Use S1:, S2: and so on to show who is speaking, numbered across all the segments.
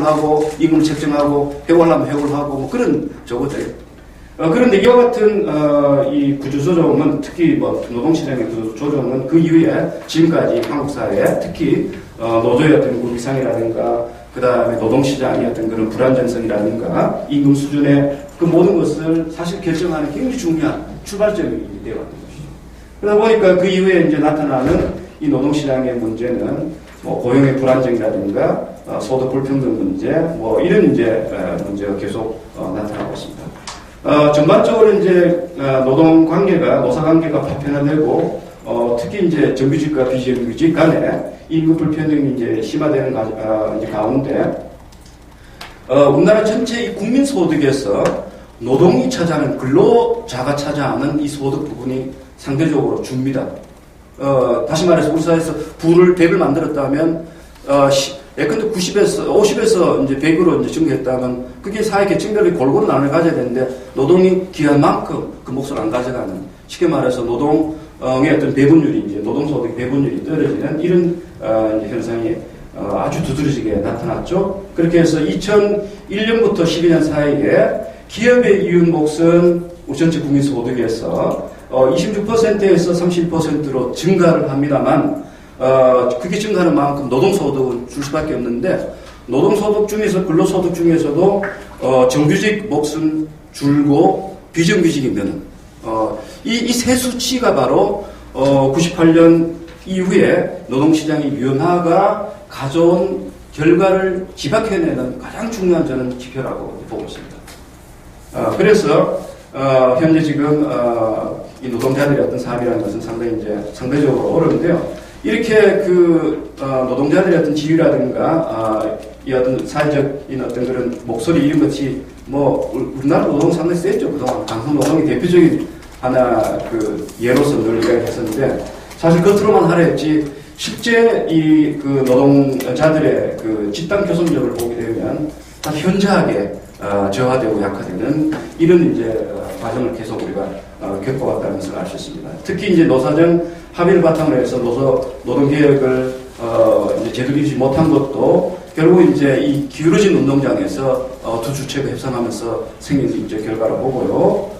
S1: 하고 임금을 책정하고 해고하려면 해고를 하고 뭐 그런 저거들. 그런데 이와 같은 이 구조조정은 특히 뭐 노동시장의 구조조정은 그 이후에 지금까지 한국 사회에 특히 노조의 어떤 우위상이라든가 그 다음에 노동시장의 어떤 그런 불안정성이라든가 임금 수준의 그 모든 것을 사실 결정하는 굉장히 중요한 출발점이 되어왔던 것이죠. 그러다 보니까 그 이후에 이제 나타나는 이 노동시장의 문제는 뭐 고용의 불안정이라든가 소득 불평등 문제 뭐 이런 이제 문제가 계속 나타나고 있습니다. 전반적으로 이제 노동 관계가 노사 관계가 파편화되고 특히 이제 정규직과 비정규직 간에 임금 불평등이 이제 심화되는 이제 가운데 우리나라 전체 이 국민 소득에서 노동이 차지하는 근로자가 차지하는 이 소득 부분이 상대적으로 줍니다. 다시 말해서 우리 사회에서 부를 100을 만들었다면 예컨대 50에서 이제 100으로 이제 증가했다면 그게 사회 계층별로 골고루 나눠 가져야 되는데 노동이 귀한 만큼 그 몫을 안 가져가는 쉽게 말해서 노동의 어떤 배분율이 이제 노동소득 배분율이 떨어지는 이런 이제 현상이 아주 두드러지게 나타났죠. 그렇게 해서 2001년부터 12년 사이에 기업의 이윤 몫은 우리 전체 국민 소득에서 26%에서 31%로 증가를 합니다만 그게 증가하는 만큼 노동소득은 줄 수밖에 없는데 노동소득 중에서 근로소득 중에서도 정규직 몫은 줄고 비정규직이면은 이 세 수치가 바로 98년 이후에 노동시장의 유연화가 가져온 결과를 지박해내는 가장 중요한 저는 지표라고 보고 있습니다. 그래서 현재 지금 이 노동자들의 어떤 삶이라는 것은 상당히 이제 상대적으로 어려운데요. 이렇게 그 노동자들의 어떤 지위라든가 이 어떤 사회적인 어떤 그런 목소리 이런 것이 뭐 우리나라 노동 상당히 세죠. 그동안 방송 노동이 대표적인 하나 그 예로서 늘 이야기했었는데 사실 겉으로만 하려 했지 실제 이 그 노동자들의 그 집단 교섭력을 보게 되면 다 현저하게 저하되고 약화되는 이런 이제 과정을 계속 우리가 겪어왔다는 것을 알 수 있습니다. 특히 이제 노사정 합의를 바탕으로 해서 노동개혁을 이제 제대로 이루지 못한 것도 결국 이제 이 기울어진 운동장에서 두 주체가 협상하면서 생긴 이제 결과로 보고요.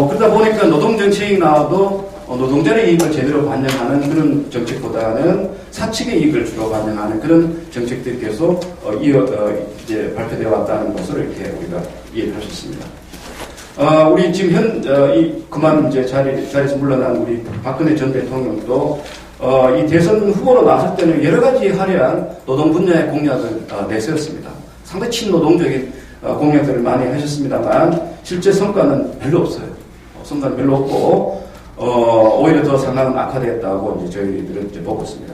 S1: 그러다 보니까 노동정책이 나와도 노동자의 이익을 제대로 반영하는 그런 정책보다는 사측의 이익을 주로 반영하는 그런 정책들이 계속 이제 발표되어 왔다는 것을 이렇게 우리가 이해를 할 수 있습니다. 우리 지금 그만 이제 자리에서 물러난 우리 박근혜 전 대통령도 이 대선 후보로 나설 때는 여러 가지 화려한 노동 분야의 공약을 내세웠습니다. 상당히 친노동적인 공약들을 많이 하셨습니다만 실제 성과는 별로 없어요. 성과는 별로 없고 오히려 더 상황은 악화됐다고 이제 저희들은 이제 보고 있습니다.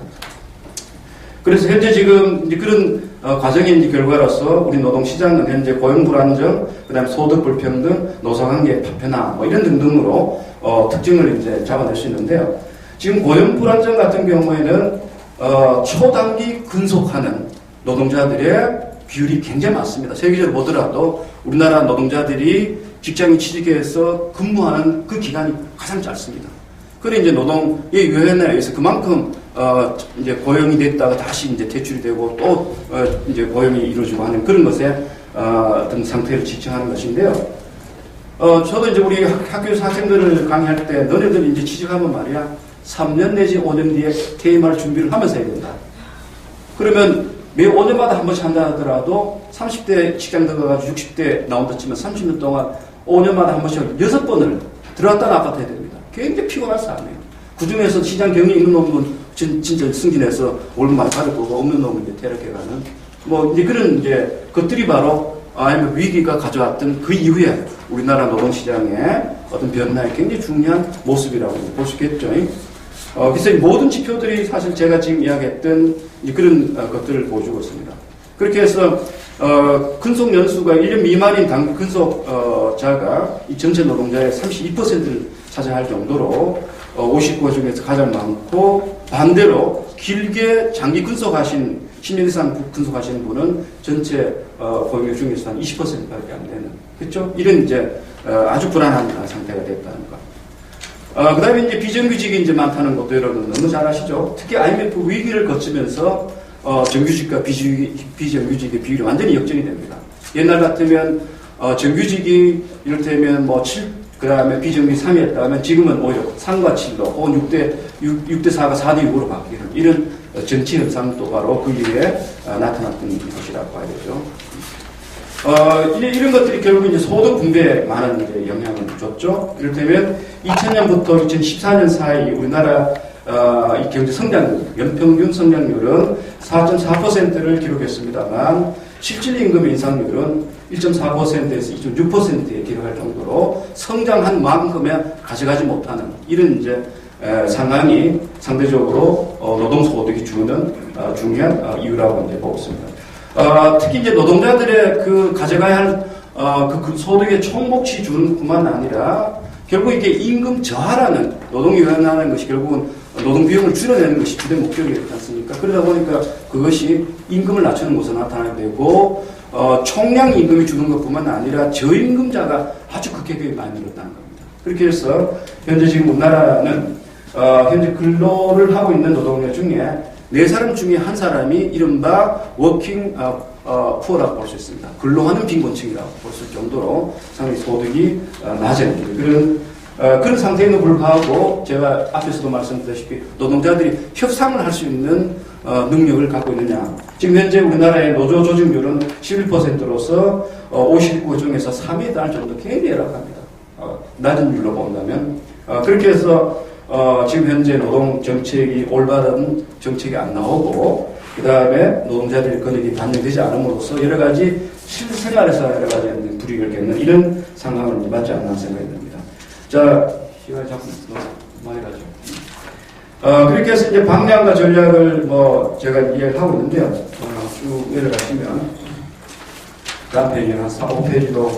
S1: 그래서 현재 지금 이제 그런 과정의 이제 결과로서 우리 노동시장은 현재 고용 불안정, 그다음에 소득 불평등, 노사관계 파편화 뭐 이런 등등으로 특징을 이제 잡아낼 수 있는데요. 지금 고용 불안정 같은 경우에는 초단기 근속하는 노동자들의 비율이 굉장히 많습니다. 세계적으로 보더라도 우리나라 노동자들이 직장에 취직해서 근무하는 그 기간이 가장 짧습니다. 그래 이제 노동의 유연화에 의해서 그만큼 이제 고용이 됐다가 다시 이제 퇴출이 되고 또 이제 고용이 이루어지고 하는 그런 것에 어떤 상태를 지칭하는 것인데요. 저도 이제 우리 학교에서 학생들을 강의할 때 너네들 이제 취직하면 말이야 3년 내지 5년 뒤에 퇴임할 준비를 하면서 해야 된다. 그러면 매 5년마다 한 번씩 한다 하더라도 30대 직장 들어가가지고 60대 나온다 치면 30년 동안 5년마다 한 번씩 6번을 들어갔다 나갔다 해야 됩니다. 굉장히 피곤할 사람이에요. 그 중에서 시장 경영이 있는 놈은 진짜 승진해서 월급 많이 받을 거고 없는 놈은 이제 퇴력해가는 뭐 이제 그런 이제 것들이 바로 IMF 위기가 가져왔던 그 이후에 우리나라 노동시장의 어떤 변화의 굉장히 중요한 모습이라고 볼 수 있겠죠. 그래서 모든 지표들이 사실 제가 지금 이야기했던 그런 것들을 보여주고 있습니다. 그렇게 해서 근속 연수가 1년 미만인 단기 근속자가 이 전체 노동자의 32%를 차지할 정도로 59가 중에서 가장 많고 반대로 길게 장기 근속하신 10년 이상 근속하시는 분은 전체 고용률 중에서 한 20%밖에 안 되는 그렇죠? 이런 이제 아주 불안한 상태가 됐다는 거. 그다음에 이제 비정규직이 이제 많다는 것도 여러분 너무 잘 아시죠? 특히 IMF 위기를 거치면서 정규직과 비정규직의 비율이 완전히 역전이 됩니다. 옛날 같으면 정규직이 이를테면 그 다음에 비정규직 3위 했다면 지금은 오히려 3과 7로 혹은 6대 4가 4대 6으로 바뀌는 이런 정치 현상도 바로 그 이후에 나타났던 것이라고 봐야 되죠. 이런 것들이 결국 이제 소득 분배에 많은 이제 영향을 줬죠. 이를테면 2000년부터 2014년 사이 우리나라 이 경제 성장률, 연평균 성장률은 4.4%를 기록했습니다만 실질 임금 인상률은 1.4%에서 2.6%에 기록할 정도로 성장한 만큼에 가져가지 못하는 이런 이제 상황이 상대적으로 노동소득이 주는 중요한 이유라고 이제 보고 있습니다. 특히 이제 노동자들의 그 가져가야 할 그 소득의 총목치 주는 뿐만 아니라 결국 이게 임금 저하라는 노동이 일어나는 것이 결국은 노동 비용을 줄여내는 것이 주된 목적이지 않습니까? 그러다 보니까 그것이 임금을 낮추는 것으로 나타나게 되고 총량 임금이 주는 것뿐만 아니라 저임금자가 아주 급격하게 많이 늘었다는 겁니다. 그렇게 해서 현재 지금 우리나라는 현재 근로를 하고 있는 노동자 중에 4사람 중에 1사람이 이른바 워킹 푸어라고 볼 수 있습니다. 근로하는 빈곤층이라고 볼 수 있을 정도로 상당히 소득이 낮은 그런 상태에도 불구하고 제가 앞에서도 말씀드렸다시피 노동자들이 협상을 할 수 있는 능력을 갖고 있느냐. 지금 현재 우리나라의 노조 조직률은 11%로서 59개 중에서 3위에 달할 정도 굉장히 열악합니다. 낮은 율로 본다면. 그렇게 해서 지금 현재 노동 정책이 올바른 정책이 안 나오고 그 다음에 노동자들의 권익이 반영되지 않음으로써 여러 가지 실생활에서 여러 가지 불이익을 겪는 이런 상황을 맞지 않나 생각이 듭니다. 자, 시간이 자꾸 너무 많이 가죠. 그렇게 해서 이제 방향과 전략을 제가 이해를 하고 있는데요. 쭉 내려가시면, 다음 페이지 한 4, 5페이지로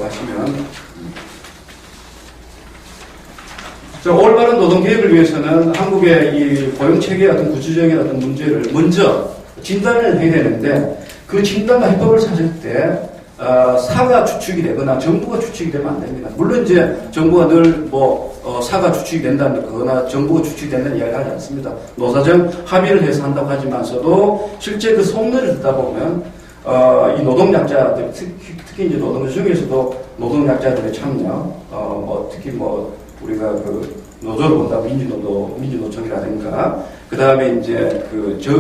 S1: 가시면, 올바른 노동 계획을 위해서는 한국의 이 고용 체계의 어떤 구조적인 어떤 문제를 먼저 진단을 해야 되는데, 그 진단과 해법을 찾을 때, 사가 주축이 되거나 정부가 주축이 되면 안 됩니다. 물론 이제 정부가 늘 사가 주축이 된다거나 정부가 주축이 된다는 이야기를 하지 않습니다. 노사정 합의를 해서 한다고 하지만서도 실제 그 속내를 듣다 보면 이 노동약자들 특히 이제 노동자 중에서도 노동약자들의 참여 특히 우리가 그 노조를 본다고 민주노총이라든가 그 다음에 이제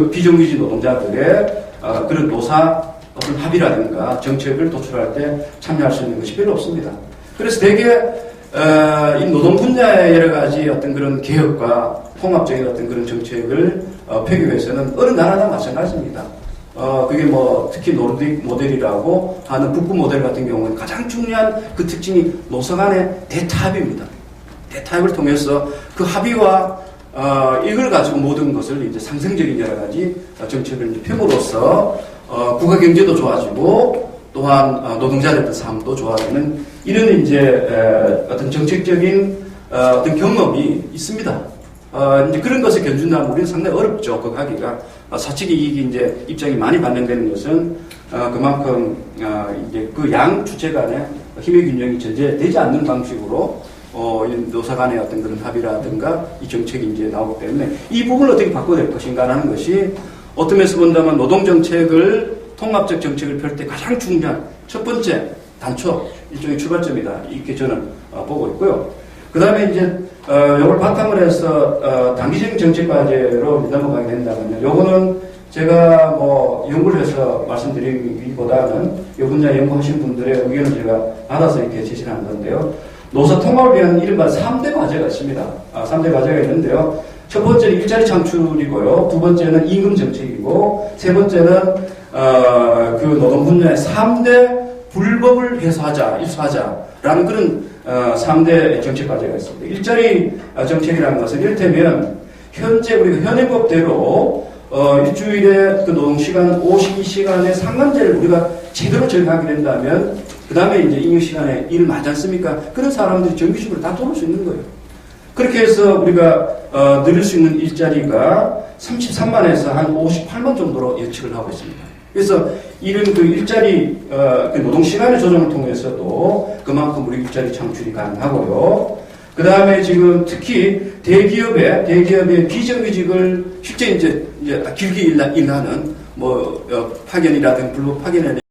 S1: 비정규직 노동자들의 그런 노사 어떤 합의라든가 정책을 도출할 때 참여할 수 있는 것이 별로 없습니다. 그래서 대개 이 노동 분야의 여러 가지 어떤 그런 개혁과 통합적인 어떤 그런 정책을 펴기 위해서는 어느 나라나 마찬가지입니다. 그게 특히 노르딕 모델이라고 하는 북부 모델 같은 경우는 가장 중요한 그 특징이 노사 간의 대타협입니다. 대타협을 통해서 그 합의와 이걸 가지고 모든 것을 이제 상생적인 여러 가지 정책을 이제 펴므로써 국가 경제도 좋아지고 또한 노동자들의 삶도 좋아지는 이런 이제 어떤 정책적인 어떤 경험이 있습니다. 이제 그런 것을 견준다면 우리는 상당히 어렵죠. 그 하기가 사측 이익이 이제 입장이 많이 반영되는 것은 그만큼 이제 그 양 주체 간의 힘의 균형이 전제되지 않는 방식으로 노사 간의 어떤 그런 합의라든가 이 정책이 이제 나오기 때문에 이 부분을 어떻게 바꿔낼 것인가라는 것이 어떤 면에서 본다면 노동정책을 통합적 정책을 펼 때 가장 중요한 첫 번째 단초 일종의 출발점이다 이렇게 저는 보고 있고요. 그 다음에 이제 이걸 바탕으로 해서 단기적인 정책 과제로 넘어가게 된다면요. 요거는 제가 연구를 해서 말씀드리기보다는 이 분야 연구하신 분들의 의견을 제가 받아서 이렇게 제시를 한 건데요. 노사 통합을 위한 이른바 3대 과제가 있습니다. 3대 과제가 있는데요. 첫 번째는 일자리 창출이고요. 두 번째는 임금 정책이고, 세 번째는 그 노동 분야의 3대 불법을 해소하자, 일소하자라는 그런 3대 정책 과제가 있습니다. 일자리 정책이라는 것은 이를테면 현재 우리가 현행법대로 일주일에 그 노동 시간 52시간의 상간제를 우리가 제대로 적용하게 된다면 그 다음에 이제 임금 시간에 일을 많지 않습니까? 그런 사람들이 정규직으로 다 돌아올 수 있는 거예요. 그렇게 해서 우리가 늘릴 수 있는 일자리가 33만에서 한 58만 정도로 예측을 하고 있습니다. 그래서 이런 그 일자리 그 노동 시간의 조정을 통해서도 그만큼 우리 일자리 창출이 가능하고요. 그 다음에 지금 특히 대기업의 비정규직을 실제 이제 이제 길게 일하는 뭐 파견이라든 블루 파견에